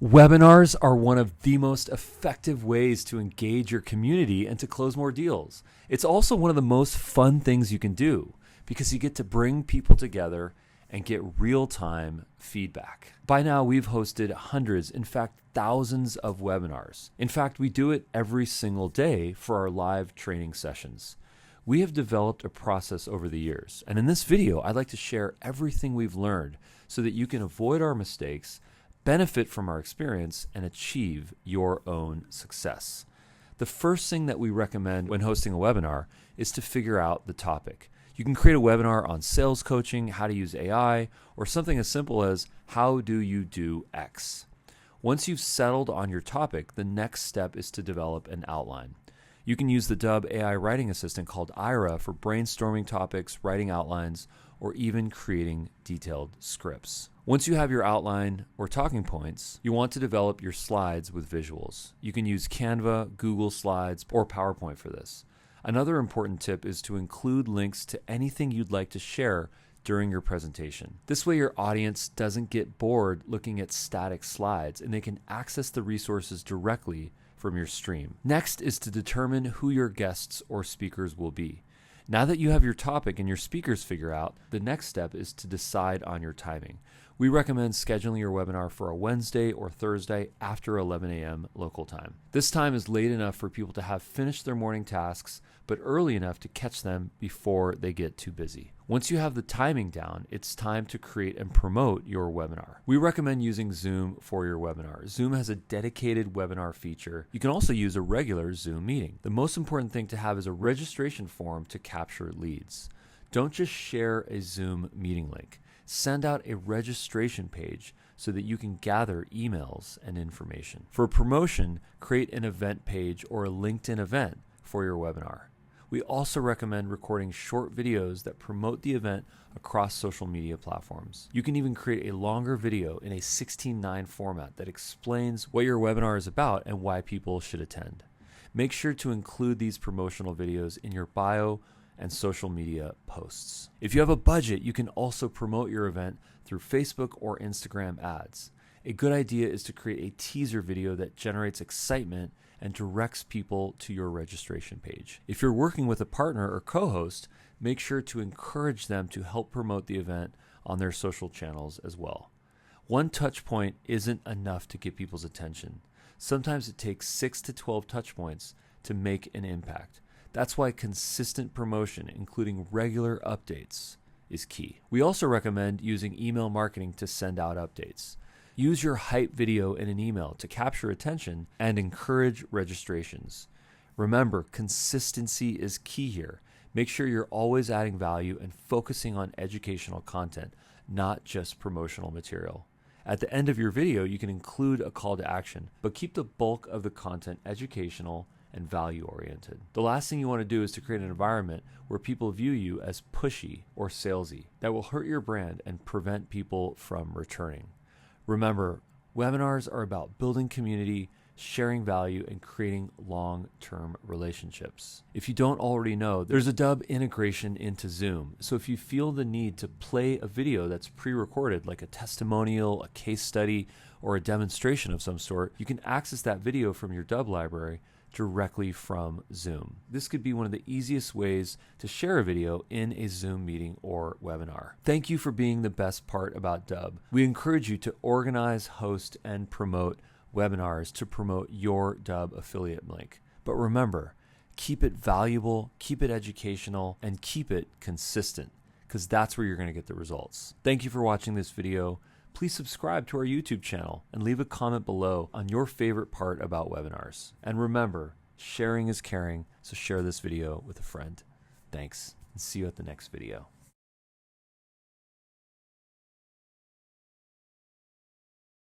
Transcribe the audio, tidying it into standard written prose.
Webinars are one of the most effective ways to engage your community and to close more deals. It's also one of the most fun things you can do because you get to bring people together and get real-time feedback. By now, we've hosted hundreds, in fact, thousands of webinars. In fact, we do it every single day for our live training sessions. We have developed a process over the years, and in this video, I'd like to share everything we've learned so that you can avoid our mistakes, benefit from our experience, and achieve your own success. The first thing that we recommend when hosting a webinar is to figure out the topic. You can create a webinar on sales coaching, how to use AI, or something as simple as how do you do X. Once you've settled on your topic, the next step is to develop an outline. You can use the Dubb AI writing assistant called Ira for brainstorming topics, writing outlines, or even creating detailed scripts. Once you have your outline or talking points, you want to develop your slides with visuals. You can use Canva, Google Slides, or PowerPoint for this. Another important tip is to include links to anything you'd like to share during your presentation. This way your audience doesn't get bored looking at static slides and they can access the resources directly from your stream. Next is to determine who your guests or speakers will be. Now that you have your topic and your speakers figured out, the next step is to decide on your timing. We recommend scheduling your webinar for a Wednesday or Thursday after 11 a.m. local time. This time is late enough for people to have finished their morning tasks, but early enough to catch them before they get too busy. Once you have the timing down, it's time to create and promote your webinar. We recommend using Zoom for your webinar. Zoom has a dedicated webinar feature. You can also use a regular Zoom meeting. The most important thing to have is a registration form to capture leads. Don't just share a Zoom meeting link. Send out a registration page so that you can gather emails and information. For promotion, create an event page or a LinkedIn event for your webinar. We also recommend recording short videos that promote the event across social media platforms. You can even create a longer video in a 16:9 format that explains what your webinar is about and why people should attend. Make sure to include these promotional videos in your bio and social media posts. If you have a budget, you can also promote your event through Facebook or Instagram ads. A good idea is to create a teaser video that generates excitement and directs people to your registration page. If you're working with a partner or co-host, make sure to encourage them to help promote the event on their social channels as well. One touch point isn't enough to get people's attention. Sometimes it takes 6 to 12 touch points to make an impact. That's why consistent promotion, including regular updates, is key. We also recommend using email marketing to send out updates. Use your hype video in an email to capture attention and encourage registrations. Remember, consistency is key here. Make sure you're always adding value and focusing on educational content, not just promotional material. At the end of your video, you can include a call to action, but keep the bulk of the content educational and value-oriented. The last thing you want to do is to create an environment where people view you as pushy or salesy. That will hurt your brand and prevent people from returning. Remember, webinars are about building community, sharing value, and creating long-term relationships. If you don't already know, there's a Dubb integration into Zoom. So if you feel the need to play a video that's pre-recorded, like a testimonial, a case study, or a demonstration of some sort, you can access that video from your Dubb library directly from Zoom. This could be one of the easiest ways to share a video in a Zoom meeting or webinar. Thank you for being the best part about Dubb. We encourage you to organize, host, and promote webinars to promote your Dubb affiliate link. But remember, keep it valuable, keep it educational, and keep it consistent, because that's where you're going to get the results. Thank you for watching this video. Please subscribe to our YouTube channel and leave a comment below on your favorite part about webinars. And remember, sharing is caring, so share this video with a friend. Thanks, and see you at the next video.